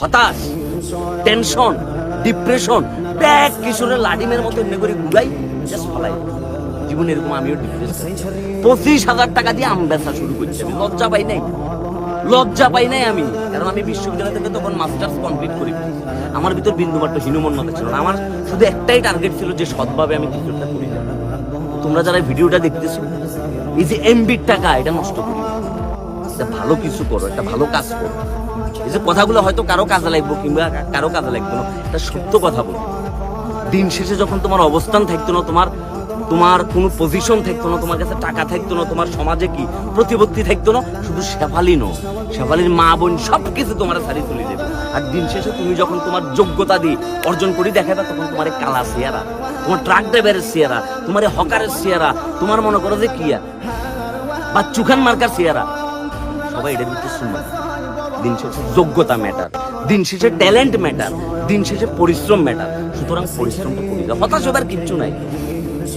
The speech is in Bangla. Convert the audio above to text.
হতাশ, টেনশন, ডিপ্রেশন, ব্যাগ কিশোরের লাডিমের মতো এমনি করে ঘুরাই জাস্ট ফলাই জীবনে। এরকম আমিও ডিপ্রেশন। 25,000 টাকা দিয়ে আম বেচা শুরু করছি। আমি লজ্জা পাই নাই আমি, কারণ আমি বিশ্ববিদ্যালয় থেকে তখন মাস্টার্স কমপ্লিট করি। আমার ভিতর বিন্দুমাত্র হীনমন্যতা ছিল না। আমার শুধু একটাই টার্গেট ছিল যে সৎভাবে আমি কিছু একটা করি। তোমরা যারা ভিডিওটা দেখতেছো, এই যে এমবির টাকা এটা নষ্ট করি, ভালো কিছু করো, একটা ভালো কাজ করো। এই যে কথাগুলো হয়তো কারো কাজে লাগবে কিংবা কারো কাজে লাগবে না, এটা সত্য কথা বলো। দিন শেষে যখন তোমার অবস্থান থাকতো না, তোমার কোনো পজিশন থাকতো না, তোমার কাছে টাকা থাকতো না, তোমার সমাজে কি প্রতিপত্তি থাকতো না, শুধু শেফালির মা বোন সবকিছু তোমার ছাড়ি চলে যাবে। আর দিন শেষে তুমি যখন তোমার যোগ্যতা দিয়ে অর্জন করে দেখাবে, তখন তোমার কালা চেহারা, তোমার ট্রাক ড্রাইভারের চেহারা, তোমার হকারের চেহারা, তোমার মনে করো যে কিয়া বা চুখান মার্কার চেহারা, সবাই এটার ভিতরে শুনবে। দিন শেষে যোগ্যতা ম্যাটার, দিন শেষে ট্যালেন্ট ম্যাটার, দিন শেষে পরিশ্রম ম্যাটার। সুতরাং পরিশ্রমটা করে যাও, হতাশ হবার কিচ্ছু নাই।